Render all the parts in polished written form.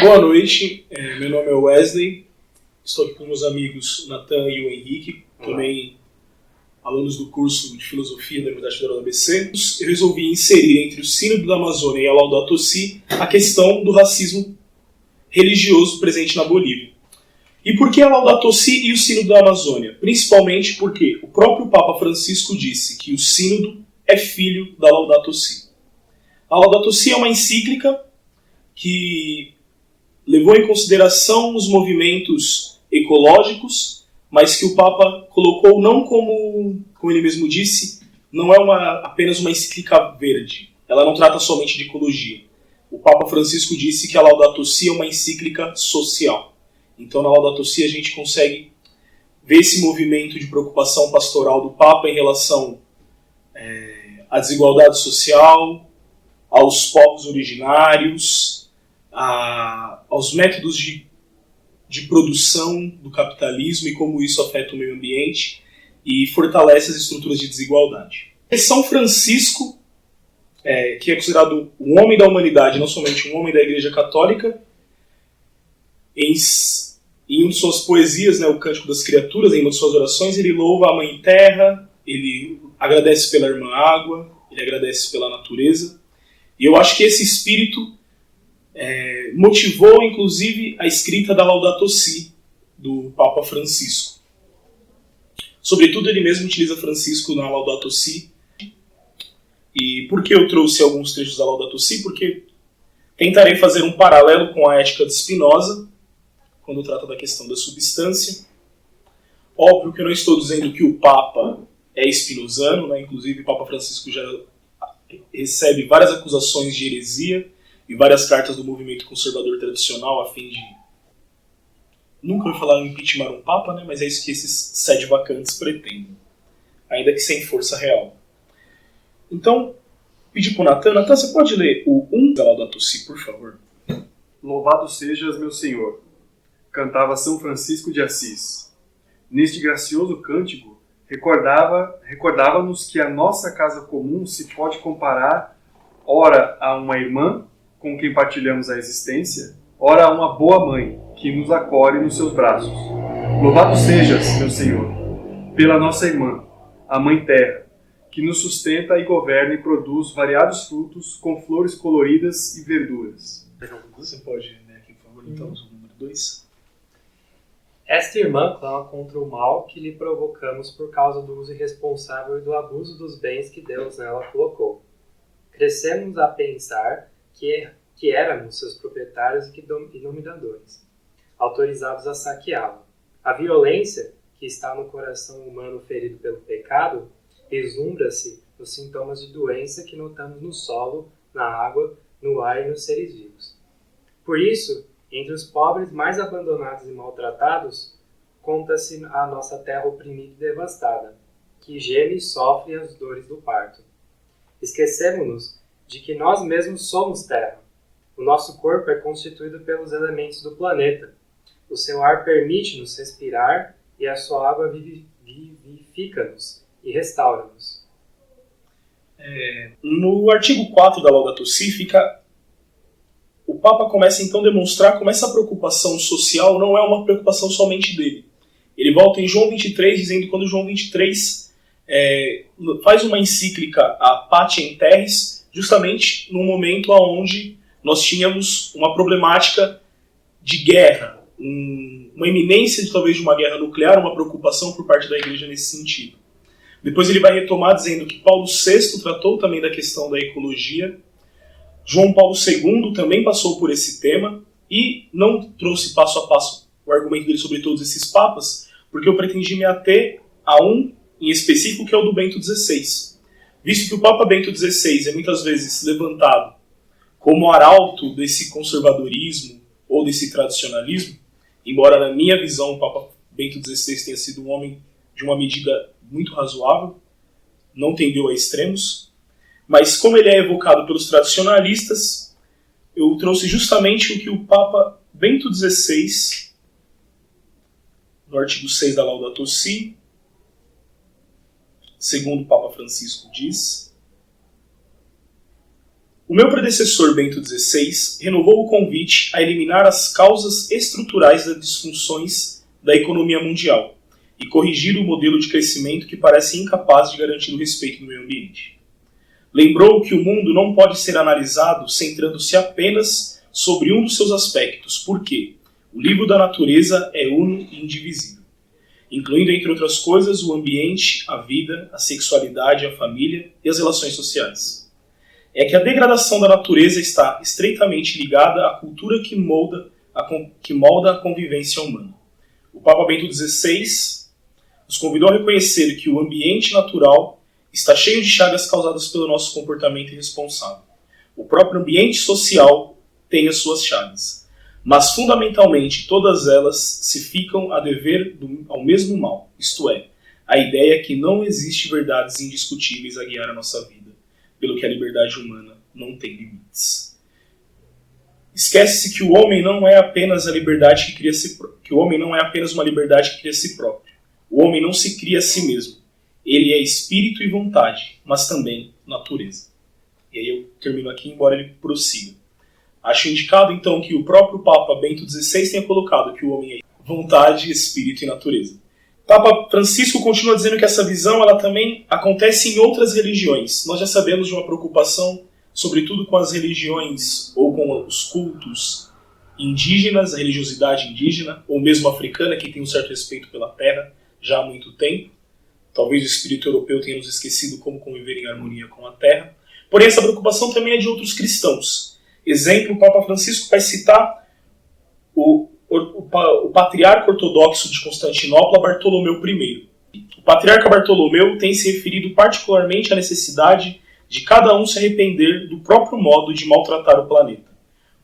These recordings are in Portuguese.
Boa noite, meu nome é Wesley, estou aqui com meus amigos Natan e o Henrique, também alunos do curso de Filosofia da Universidade Federal da ABC. Eu resolvi inserir entre o Sínodo da Amazônia e a Laudato Si a questão do racismo religioso presente na Bolívia. E por que a Laudato Si e o Sínodo da Amazônia? Principalmente porque o próprio Papa Francisco disse que o Sínodo é filho da Laudato Si. A Laudato Si é uma encíclica que levou em consideração os movimentos ecológicos, mas que o Papa colocou não como ele mesmo disse, não é apenas uma encíclica verde. Ela não trata somente de ecologia. O Papa Francisco disse que a Laudato Si é uma encíclica social. Então, na Laudato Si, a gente consegue ver esse movimento de preocupação pastoral do Papa em relação à desigualdade social, aos povos originários, aos métodos de produção do capitalismo e como isso afeta o meio ambiente e fortalece as estruturas de desigualdade. São Francisco, que é considerado um homem da humanidade, não somente um homem da Igreja Católica, em uma de suas poesias, o Cântico das Criaturas, em uma de suas orações, ele louva a Mãe Terra, ele agradece pela Irmã Água, ele agradece pela natureza. E eu acho que esse espírito motivou, inclusive, a escrita da Laudato Si, do Papa Francisco. Sobretudo, ele mesmo utiliza Francisco na Laudato Si. E por que eu trouxe alguns trechos da Laudato Si? Porque tentarei fazer um paralelo com a ética de Spinoza, quando trata da questão da substância. Óbvio que eu não estou dizendo que o Papa é spinozano, inclusive o Papa Francisco já recebe várias acusações de heresia e várias cartas do movimento conservador tradicional a fim de... Nunca ouvi falar em impeachment um Papa, mas é isso que esses sede vacantes pretendem, ainda que sem força real. Então, pedi para o Natan. Natan, você pode ler o 1 da Laudato Si, por favor? Louvado sejas, meu Senhor, cantava São Francisco de Assis. Neste gracioso cântico, recordava-nos que a nossa casa comum se pode comparar ora a uma irmã com quem partilhamos a existência, ora a uma boa mãe que nos acolhe nos seus braços. Louvado sejas, meu Senhor, pela nossa irmã, a Mãe Terra, que nos sustenta e governa e produz variados frutos com flores coloridas e verduras. Você pode ler aqui, por favor, então, o número 2? Esta irmã clama contra o mal que lhe provocamos por causa do uso irresponsável e do abuso dos bens que Deus nela colocou. Crescemos a pensar que éramos seus proprietários e dominadores, autorizados a saqueá-la. A violência que está no coração humano ferido pelo pecado vislumbra-se nos sintomas de doença que notamos no solo, na água, no ar e nos seres vivos. Por isso, entre os pobres mais abandonados e maltratados, conta-se a nossa terra oprimida e devastada, que geme e sofre as dores do parto. Esquecemos-nos de que nós mesmos somos terra. O nosso corpo é constituído pelos elementos do planeta. O seu ar permite-nos respirar e a sua água vivifica-nos e restaura-nos. No artigo 4 da Laudato Si o Papa começa então a demonstrar como essa preocupação social não é uma preocupação somente dele. Ele volta em João 23 dizendo que quando João 23 faz uma encíclica a Pacem Terris, justamente no momento onde nós tínhamos uma problemática de guerra, uma iminência talvez de uma guerra nuclear, uma preocupação por parte da Igreja nesse sentido. Depois ele vai retomar dizendo que Paulo VI tratou também da questão da ecologia. João Paulo II também passou por esse tema e não trouxe passo a passo o argumento dele sobre todos esses papas, porque eu pretendi me ater a um em específico, que é o do Bento XVI. Visto que o Papa Bento XVI é muitas vezes levantado como arauto desse conservadorismo ou desse tradicionalismo, embora na minha visão o Papa Bento XVI tenha sido um homem de uma medida muito razoável, não tendeu a extremos, mas como ele é evocado pelos tradicionalistas, eu trouxe justamente o que o Papa Bento XVI, no artigo 6 da Laudato Si, segundo o Papa Francisco diz: O meu predecessor Bento XVI renovou o convite a eliminar as causas estruturais das disfunções da economia mundial e corrigir o modelo de crescimento que parece incapaz de garantir o respeito do meio ambiente. Lembrou que o mundo não pode ser analisado centrando-se apenas sobre um dos seus aspectos, porque o livro da natureza é uno e indivisível, incluindo, entre outras coisas, o ambiente, a vida, a sexualidade, a família e as relações sociais. É que a degradação da natureza está estreitamente ligada à cultura que molda a convivência humana. O Papa Bento XVI nos convidou a reconhecer que o ambiente natural está cheio de chagas causadas pelo nosso comportamento irresponsável. O próprio ambiente social tem as suas chagas, mas fundamentalmente todas elas se ficam a dever ao mesmo mal, isto é, a ideia que não existe verdades indiscutíveis a guiar a nossa vida, pelo que a liberdade humana não tem limites. Esquece-se que o homem não é apenas a liberdade que cria que o homem não é apenas uma liberdade que cria a si próprio. O homem não se cria a si mesmo. Ele é espírito e vontade, mas também natureza. E aí eu termino aqui, embora ele prossiga. Acho indicado, então, que o próprio Papa Bento XVI tenha colocado que o homem é vontade, espírito e natureza. Papa Francisco continua dizendo que essa visão ela também acontece em outras religiões. Nós já sabemos de uma preocupação, sobretudo com as religiões ou com os cultos indígenas, a religiosidade indígena, ou mesmo africana, que tem um certo respeito pela terra já há muito tempo. Talvez o espírito europeu tenha nos esquecido como conviver em harmonia com a terra. Porém, essa preocupação também é de outros cristãos. Exemplo, o Papa Francisco vai citar o patriarca ortodoxo de Constantinopla, Bartolomeu I. O patriarca Bartolomeu tem se referido particularmente à necessidade de cada um se arrepender do próprio modo de maltratar o planeta,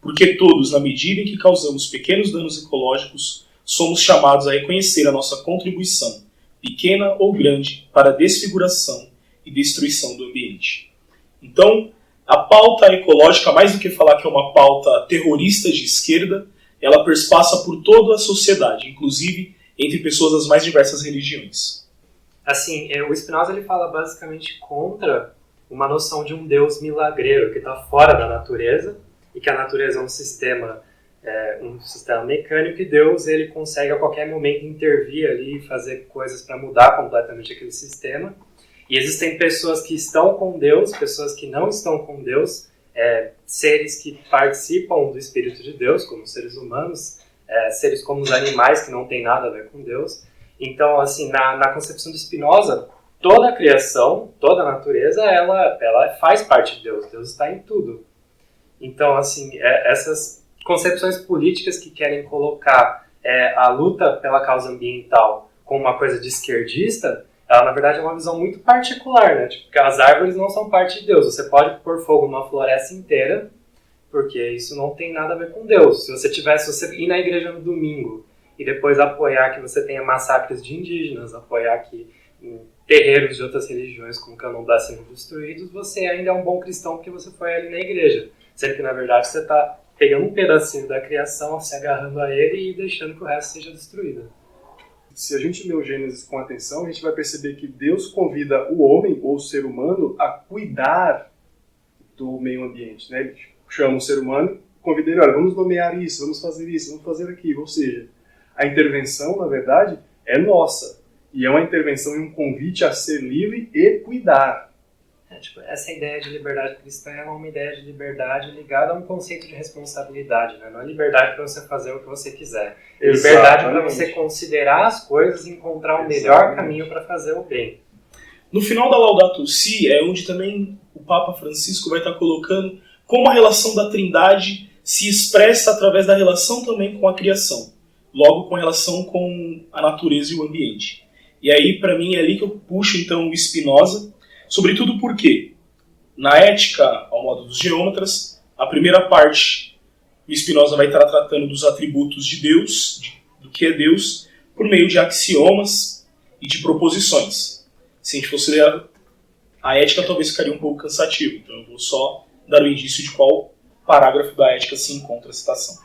porque todos, na medida em que causamos pequenos danos ecológicos, somos chamados a reconhecer a nossa contribuição, pequena ou grande, para a desfiguração e destruição do ambiente. Então, a pauta ecológica, mais do que falar que é uma pauta terrorista de esquerda, ela perspassa por toda a sociedade, inclusive entre pessoas das mais diversas religiões. Assim, o Spinoza ele fala basicamente contra uma noção de um Deus milagreiro que está fora da natureza e que a natureza é um sistema mecânico e Deus ele consegue a qualquer momento intervir ali e fazer coisas para mudar completamente aquele sistema. E existem pessoas que estão com Deus, pessoas que não estão com Deus, seres que participam do Espírito de Deus, como seres humanos, seres como os animais que não têm nada a ver com Deus. Então, assim, na concepção de Spinoza, toda a criação, toda a natureza, ela faz parte de Deus. Deus está em tudo. Então, assim, essas concepções políticas que querem colocar a luta pela causa ambiental como uma coisa de esquerdista, ela, na verdade, é uma visão muito particular, né? Tipo, porque as árvores não são parte de Deus. Você pode pôr fogo numa floresta inteira, porque isso não tem nada a ver com Deus. Se você ir na igreja no domingo e depois apoiar que você tenha massacres de indígenas, apoiar que terreiros de outras religiões como Candomblé sendo destruídos, você ainda é um bom cristão porque você foi ali na igreja. Sendo que, na verdade, você está pegando um pedacinho da criação, se agarrando a ele e deixando que o resto seja destruído. Se a gente lê o Gênesis com atenção, a gente vai perceber que Deus convida o homem, ou o ser humano, a cuidar do meio ambiente. Né? Ele chama o ser humano, convida ele, olha, vamos nomear isso, vamos fazer aquilo. Ou seja, a intervenção, na verdade, é nossa. E é uma intervenção e um convite a ser livre e cuidar. Essa ideia de liberdade cristã é uma ideia de liberdade ligada a um conceito de responsabilidade, né? Não é liberdade para você fazer o que você quiser. É liberdade para você considerar as coisas e encontrar o melhor caminho para fazer o bem. No final da Laudato Si é onde também o Papa Francisco vai estar colocando como a relação da Trindade se expressa através da relação também com a criação, logo com a relação com a natureza e o ambiente. E aí, para mim, é ali que eu puxo então o Spinoza, sobretudo porque, na Ética, ao modo dos geômetras, a primeira parte, o Spinoza vai estar tratando dos atributos de Deus, do que é Deus, por meio de axiomas e de proposições. Se a gente fosse ler a Ética, talvez ficaria um pouco cansativo, então eu vou só dar o indício de qual parágrafo da Ética se encontra a citação.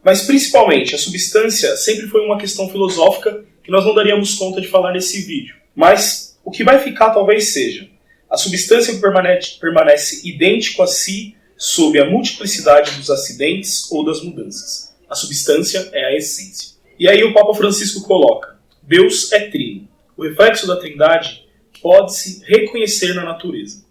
Mas, principalmente, a substância sempre foi uma questão filosófica que nós não daríamos conta de falar nesse vídeo. Mas o que vai ficar talvez seja, A substância permanece idêntica a si sob a multiplicidade dos acidentes ou das mudanças. A substância é a essência. E aí o Papa Francisco coloca: Deus é trino. O reflexo da Trindade pode-se reconhecer na natureza.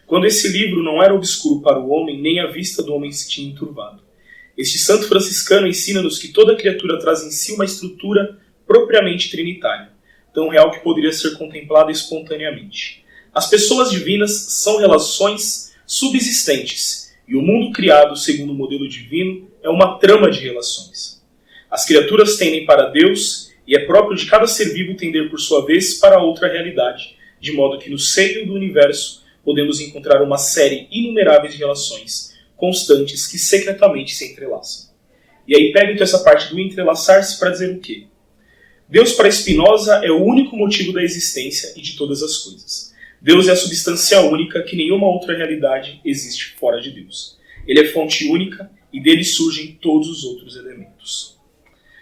Quando esse livro não era obscuro para o homem, nem a vista do homem se tinha enturvado. Este santo franciscano ensina-nos que toda criatura traz em si uma estrutura propriamente trinitária, tão real que poderia ser contemplada espontaneamente. As pessoas divinas são relações subsistentes, e o mundo criado segundo o modelo divino é uma trama de relações. As criaturas tendem para Deus, e é próprio de cada ser vivo tender por sua vez para outra realidade, de modo que no seio do universo podemos encontrar uma série inumerável de relações constantes que secretamente se entrelaçam. E aí pega então essa parte do entrelaçar-se para dizer o quê? Deus para Spinoza é o único motivo da existência e de todas as coisas. Deus é a substância única que nenhuma outra realidade existe fora de Deus. Ele é fonte única e dele surgem todos os outros elementos.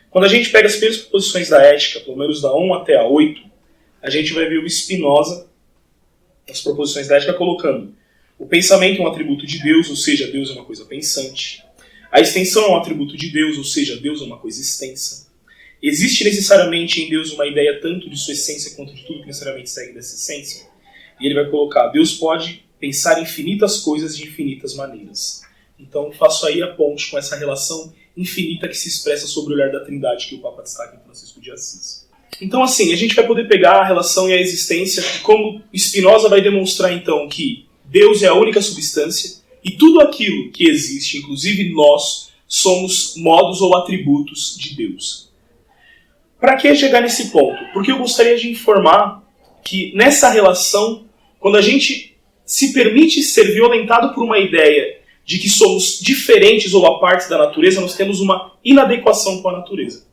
Quando a gente pega as primeiras proposições da ética, pelo menos da 1 até a 8, a gente vai ver o Spinoza, as proposições da ética, colocando o pensamento é um atributo de Deus, ou seja, Deus é uma coisa pensante. A extensão é um atributo de Deus, ou seja, Deus é uma coisa extensa. Existe necessariamente em Deus uma ideia tanto de sua essência quanto de tudo que necessariamente segue dessa essência. E ele vai colocar, Deus pode pensar infinitas coisas de infinitas maneiras. Então faço aí a ponte com essa relação infinita que se expressa sobre o olhar da Trindade que o Papa destaca em Francisco de Assis. Então assim, a gente vai poder pegar a relação e a existência, como Spinoza vai demonstrar então que Deus é a única substância e tudo aquilo que existe, inclusive nós, somos modos ou atributos de Deus. Para que chegar nesse ponto? Porque eu gostaria de informar que nessa relação, quando a gente se permite ser violentado por uma ideia de que somos diferentes ou à parte da natureza, nós temos uma inadequação com a natureza.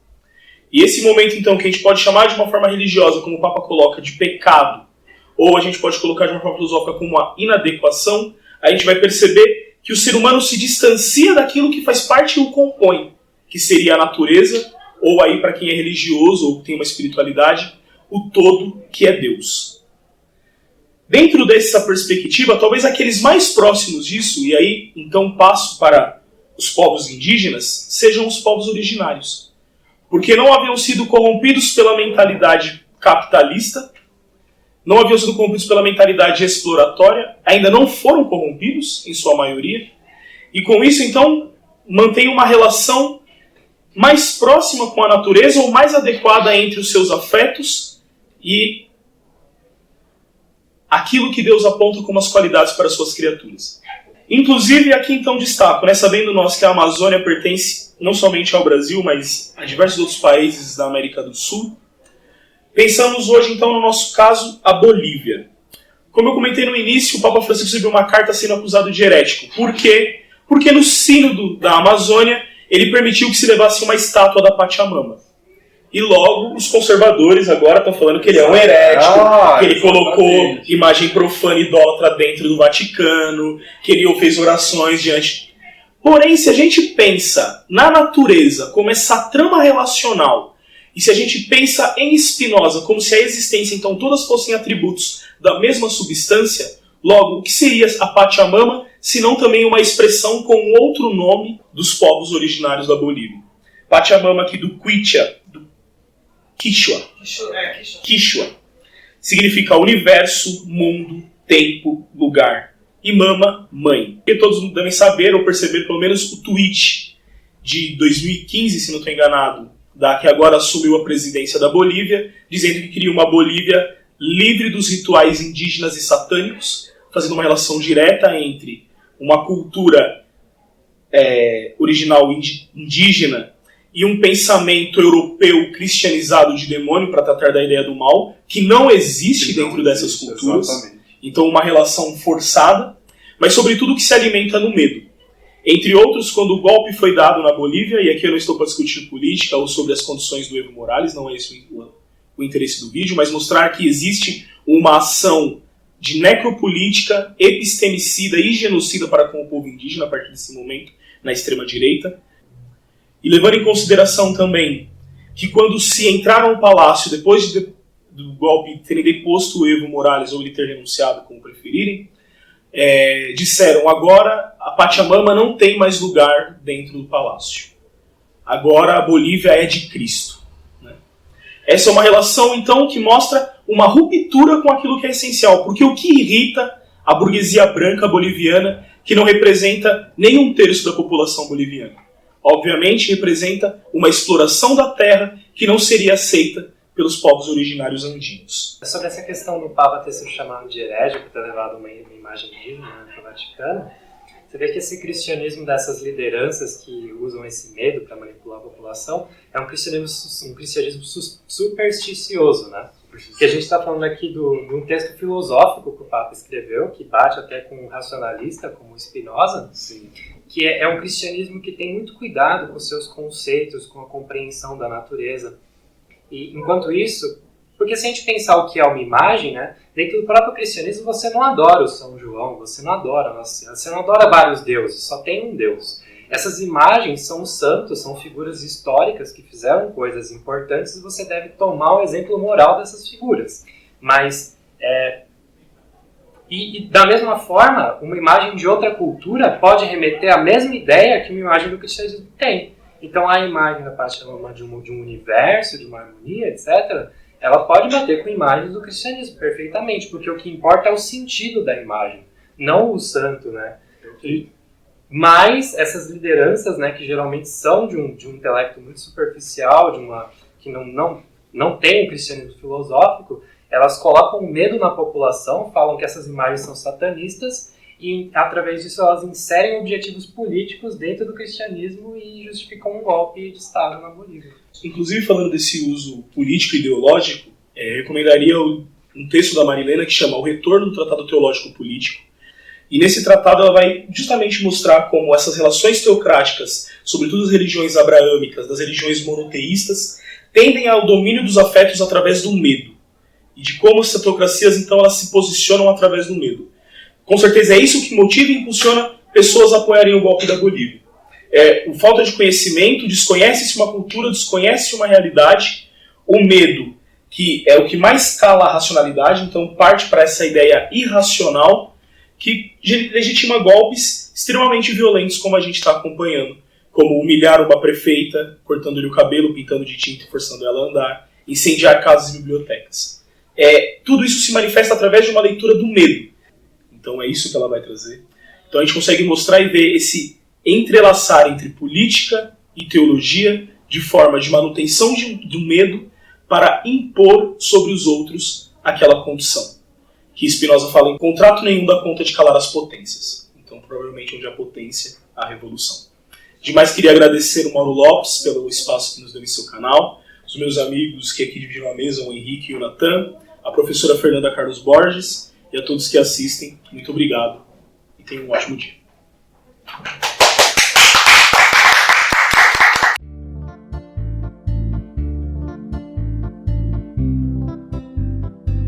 E esse momento, então, que a gente pode chamar de uma forma religiosa, como o Papa coloca, de pecado, ou a gente pode colocar de uma forma filosófica como uma inadequação, a gente vai perceber que o ser humano se distancia daquilo que faz parte e o compõe, que seria a natureza, ou aí para quem é religioso ou tem uma espiritualidade, o todo que é Deus. Dentro dessa perspectiva, talvez aqueles mais próximos disso, e aí então passo para os povos indígenas, sejam os povos originários. Porque não haviam sido corrompidos pela mentalidade capitalista, não haviam sido corrompidos pela mentalidade exploratória, ainda não foram corrompidos, em sua maioria, e com isso, então, mantém uma relação mais próxima com a natureza ou mais adequada entre os seus afetos e aquilo que Deus aponta como as qualidades para as suas criaturas. Inclusive, aqui então destaco, sabendo nós que a Amazônia pertence não somente ao Brasil, mas a diversos outros países da América do Sul, pensamos hoje, então, no nosso caso, a Bolívia. Como eu comentei no início, o Papa Francisco recebeu uma carta sendo acusado de herético. Por quê? Porque no sínodo da Amazônia, ele permitiu que se levasse uma estátua da Pachamama. E logo, os conservadores agora estão falando que ele é um herético, que ele colocou imagem profana e idólatra dentro do Vaticano, que ele fez orações diante... Porém, se a gente pensa na natureza como essa trama relacional, e se a gente pensa em Spinoza como se a existência, então, todas fossem atributos da mesma substância, logo, o que seria a Pachamama, se não também uma expressão com outro nome dos povos originários da Bolívia? Pachamama aqui do Quichua. Significa universo, mundo, tempo, lugar. E mama, mãe. E todos devem saber ou perceber pelo menos o tweet de 2015, se não estou enganado, da que agora assumiu a presidência da Bolívia, dizendo que queria uma Bolívia livre dos rituais indígenas e satânicos, fazendo uma relação direta entre uma cultura original indígena e um pensamento europeu cristianizado de demônio, para tratar da ideia do mal, que não existe dentro dessas culturas. Exatamente. Então uma relação forçada, mas sobretudo que se alimenta no medo. Entre outros, quando o golpe foi dado na Bolívia, e aqui eu não estou para discutir política ou sobre as condições do Evo Morales, não é esse o interesse do vídeo, mas mostrar que existe uma ação de necropolítica, epistemicida e genocida para com o povo indígena a partir desse momento, na extrema-direita. E levando em consideração também que quando se entrar no palácio, depois do golpe terem deposto o Evo Morales ou ele ter renunciado, como preferirem, disseram: agora a Pachamama não tem mais lugar dentro do palácio. Agora a Bolívia é de Cristo. Né? Essa é uma relação, então, que mostra uma ruptura com aquilo que é essencial. Porque o que irrita a burguesia branca boliviana, que não representa nem um terço da população boliviana? Obviamente representa uma exploração da terra que não seria aceita pelos povos originários andinos. Sobre essa questão do Papa ter sido chamado de herege por ter levado uma imagem divina, né, para o Vaticano, você vê que esse cristianismo dessas lideranças que usam esse medo para manipular a população é um cristianismo supersticioso, né? Que a gente está falando aqui de um texto filosófico que o Papa escreveu, que bate até com um racionalista como Spinoza. Sim. Que é um cristianismo que tem muito cuidado com seus conceitos, com a compreensão da natureza. E, enquanto isso, porque se a gente pensar o que é uma imagem, né, dentro do próprio cristianismo você não adora o São João, você não adora a Nossa Senhora, você não adora vários deuses, só tem um Deus. Essas imagens são santos, são figuras históricas que fizeram coisas importantes e você deve tomar o exemplo moral dessas figuras. Mas, e da mesma forma, uma imagem de outra cultura pode remeter à mesma ideia que uma imagem do cristianismo tem. Então a imagem da Pachamama de um universo, de uma harmonia, etc., ela pode bater com imagens do cristianismo perfeitamente, porque o que importa é o sentido da imagem, não o santo, né? Mas essas lideranças, né, que geralmente são de um intelecto muito superficial, que não tem um cristianismo filosófico, elas colocam medo na população, falam que essas imagens são satanistas e, através disso, elas inserem objetivos políticos dentro do cristianismo e justificam um golpe de Estado na Bolívia. Inclusive, falando desse uso político e ideológico, recomendaria um texto da Marilena que chama O Retorno do Tratado Teológico Político. E nesse tratado ela vai justamente mostrar como essas relações teocráticas, sobretudo as religiões abraâmicas, das religiões monoteístas, tendem ao domínio dos afetos através do medo. E de como essas teocracias, então, elas se posicionam através do medo. Com certeza é isso que motiva e impulsiona pessoas a apoiarem o golpe da Bolívia. O falta de conhecimento, desconhece-se uma cultura, desconhece-se uma realidade, o medo, que é o que mais cala a racionalidade, então parte para essa ideia irracional, que legitima golpes extremamente violentos, como a gente está acompanhando, como humilhar uma prefeita, cortando-lhe o cabelo, pintando de tinta e forçando ela a andar, incendiar casas e bibliotecas. Tudo isso se manifesta através de uma leitura do medo. Então é isso que ela vai trazer. Então a gente consegue mostrar e ver esse entrelaçar entre política e teologia de forma de manutenção do medo para impor sobre os outros aquela condição. Que Spinoza fala em contrato nenhum dá conta de calar as potências. Então provavelmente onde há potência, há revolução. Demais queria agradecer o Mauro Lopes pelo espaço que nos deu em seu canal, os meus amigos que aqui dividiram a mesa, o Henrique e o Natan, a professora Fernanda Carlos Borges e a todos que assistem. Muito obrigado e tenham um ótimo dia.